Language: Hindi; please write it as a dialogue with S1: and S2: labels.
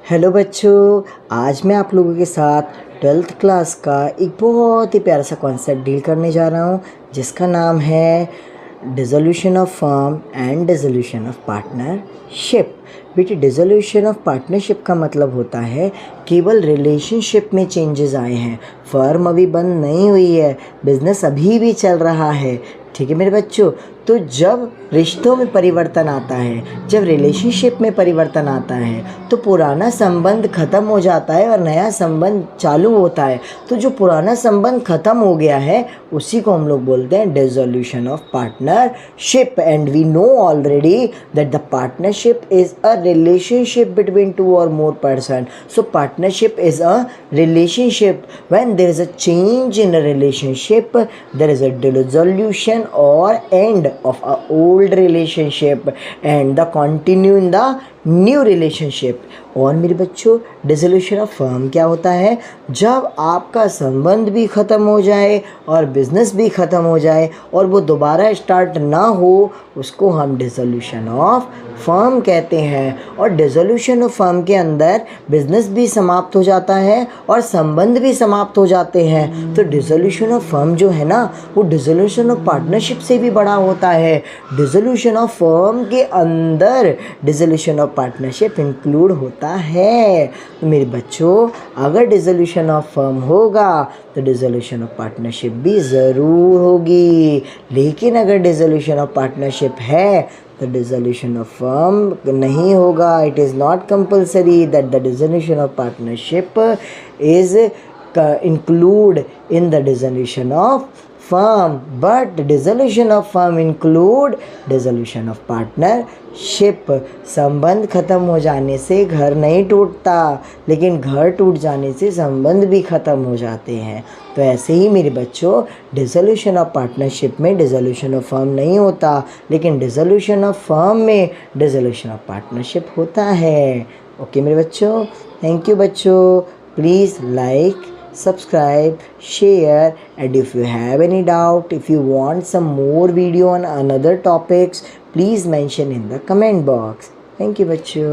S1: हेलो बच्चों, आज मैं आप लोगों के साथ 12th क्लास का एक बहुत ही प्यारा सा कॉन्सेप्ट डील करने जा रहा हूँ जिसका नाम है dissolution of firm and dissolution of partnership. बेटे, डिसोल्यूशन ऑफ पार्टनरशिप का मतलब होता है केवल रिलेशनशिप में चेंजेस आए हैं। फर्म अभी बंद नहीं हुई है, बिजनेस अभी भी चल रहा है। ठीक है मेरे बच्चों, तो जब रिश्तों में परिवर्तन आता है, जब रिलेशनशिप में परिवर्तन आता है तो पुराना संबंध ख़त्म हो जाता है और नया संबंध चालू होता है। तो जो पुराना संबंध ख़त्म हो गया है उसी को हम लोग बोलते हैं dissolution of partnership. And we know already that the partnership is a relationship between two और more person. So partnership is a relationship. When there is a change in a relationship, there is a dissolution or end of a old relationship and the continue in the new relationship. और मेरे बच्चों, डिसोल्यूशन ऑफ फर्म क्या होता है? जब आपका संबंध भी ख़त्म हो जाए और बिज़नेस भी ख़त्म हो जाए और वो दोबारा स्टार्ट ना हो, उसको हम डिसोल्यूशन ऑफ फर्म कहते हैं। और डिसोल्यूशन ऑफ फर्म के अंदर बिज़नेस भी समाप्त हो जाता है और संबंध भी समाप्त हो जाते हैं। तो डिसोल्यूशन ऑफ फर्म जो है ना, वो डिसोल्यूशन ऑफ पार्टनरशिप से भी बड़ा होता है। डिसोल्यूशन ऑफ फर्म के अंदर डिसोल्यूशन ऑफ पार्टनरशिप इंक्लूड होता है। तो मेरे बच्चों, अगर डिसोल्यूशन ऑफ फर्म होगा तो डिसोल्यूशन ऑफ पार्टनरशिप भी ज़रूर होगी। लेकिन अगर डिसोल्यूशन ऑफ पार्टनरशिप है तो डिसोल्यूशन ऑफ फर्म नहीं होगा। It is not compulsory that the dissolution of partnership is include in the dissolution of firm, but dissolution of firm include dissolution of partnership। संबंध ख़त्म हो जाने से घर नहीं टूटता, लेकिन घर टूट जाने से संबंध भी ख़त्म हो जाते हैं। तो ऐसे ही मेरे बच्चों, डिसोल्यूशन ऑफ पार्टनरशिप में डिसोल्यूशन ऑफ फर्म नहीं होता, लेकिन डिसोल्यूशन ऑफ फर्म में डिसोल्यूशन ऑफ पार्टनरशिप होता है। ओके मेरे बच्चों, थैंक यू बच्चों। Please like, subscribe, share, and if you have any doubt, if you want some more video on another topics, please mention in the comment box. Thank you बच्चों।